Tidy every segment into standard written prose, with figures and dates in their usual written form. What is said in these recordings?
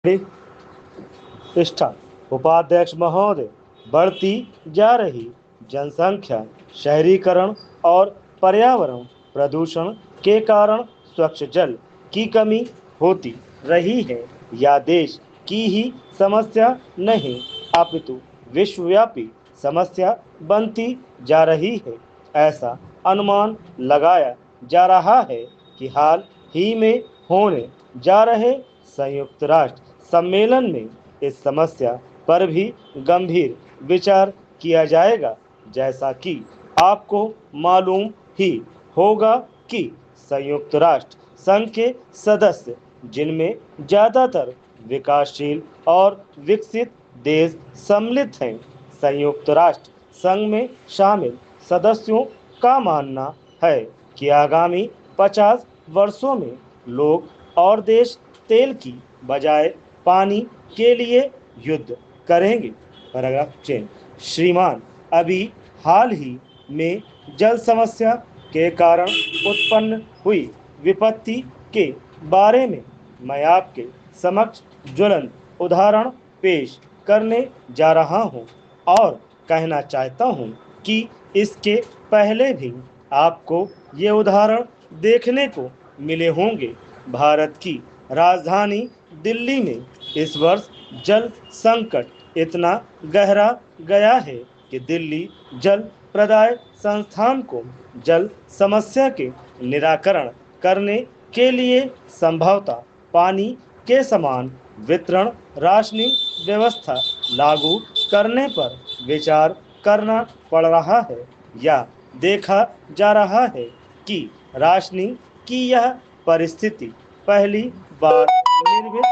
प्रतिष्ठा। उपाध्यक्ष महोदय, बढ़ती जा रही जनसंख्या, शहरीकरण और पर्यावरण प्रदूषण के कारण स्वच्छ जल की कमी होती रही है। या देश की ही समस्या नहीं, अपितु विश्वव्यापी समस्या बनती जा रही है। ऐसा अनुमान लगाया जा रहा है कि हाल ही में होने जा रहे संयुक्त राष्ट्र सम्मेलन में इस समस्या पर भी गंभीर विचार किया जाएगा। जैसा कि आपको मालूम ही होगा कि संयुक्त राष्ट्र संघ के सदस्य, जिनमें ज्यादातर विकासशील और विकसित देश सम्मिलित हैं, संयुक्त राष्ट्र संघ में शामिल सदस्यों का मानना है कि आगामी 50 वर्षों में लोग और देश तेल की बजाय पानी के लिए युद्ध करेंगे। Paragraph change. श्रीमान, अभी हाल ही में जल समस्या के कारण उत्पन्न हुई विपत्ति के बारे में मैं आपके समक्ष ज्वलंत उदाहरण पेश करने जा रहा हूं और कहना चाहता हूं कि इसके पहले भी आपको ये उदाहरण देखने को मिले होंगे। भारत की राजधानी दिल्ली में इस वर्ष जल संकट इतना गहरा गया है कि दिल्ली जल प्रदाय संस्थान को जल समस्या के निराकरण करने के लिए संभवतः पानी के समान वितरण राशनिंग व्यवस्था लागू करने पर विचार करना पड़ रहा है। या देखा जा रहा है कि राशनिंग की यह परिस्थिति पहली बार निर्मित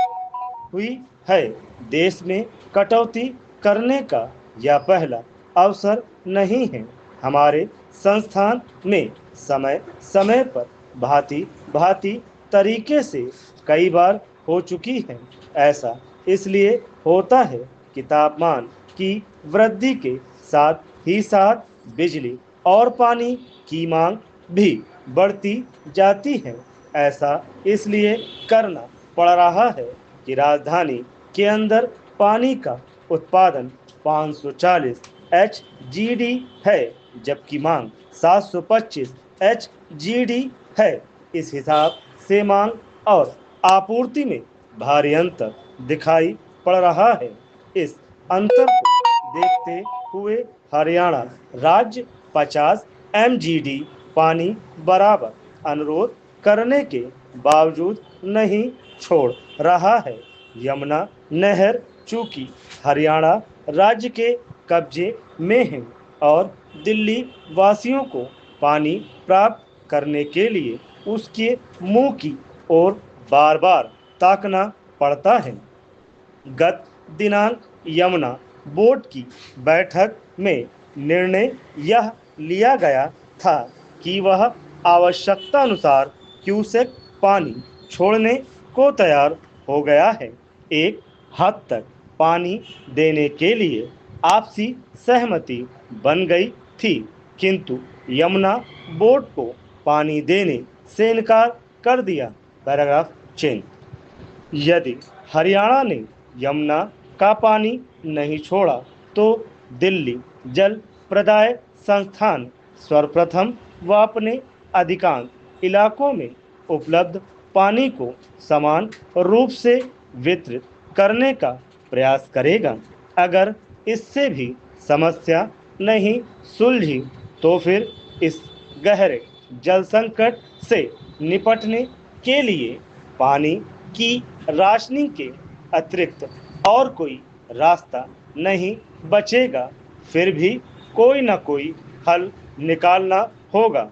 हुई है। देश में कटौती करने का यह पहला अवसर नहीं है। हमारे संस्थान में समय समय पर भांति भांति तरीके से कई बार हो चुकी है। ऐसा इसलिए होता है कि तापमान की वृद्धि के साथ ही साथ बिजली और पानी की मांग भी बढ़ती जाती है। ऐसा इसलिए करना पड़ रहा है कि राजधानी के अंदर पानी का उत्पादन 540 HGD है, जबकि मांग 725 HGD है। इस हिसाब से मांग और आपूर्ति में भारी अंतर दिखाई पड़ रहा है। इस अंतर को देखते हुए हरियाणा राज्य 50 MGD पानी बराबर अनुरोध करने के बावजूद नहीं छोड़ रहा है। यमुना नहर चूंकि हरियाणा राज्य के कब्जे में है और दिल्ली वासियों को पानी प्राप्त करने के लिए उसके मुंह की ओर बार बार ताकना पड़ता है। गत दिनांक यमुना बोर्ड की बैठक में निर्णय यह लिया गया था कि वह आवश्यकता अनुसार क्यूसेक पानी छोड़ने को तैयार हो गया है। एक हद तक पानी देने के लिए आपसी सहमति बन गई थी, किंतु यमुना बोर्ड को पानी देने से इनकार कर दिया। Paragraph change. यदि हरियाणा ने यमुना का पानी नहीं छोड़ा तो दिल्ली जल प्रदाय संस्थान सर्वप्रथम व अपने अधिकांश इलाकों में उपलब्ध पानी को समान रूप से वितरित करने का प्रयास करेगा। अगर इससे भी समस्या नहीं सुलझी तो फिर इस गहरे जल संकट से निपटने के लिए पानी की राशनिंग के अतिरिक्त और कोई रास्ता नहीं बचेगा। फिर भी कोई ना कोई हल निकालना होगा।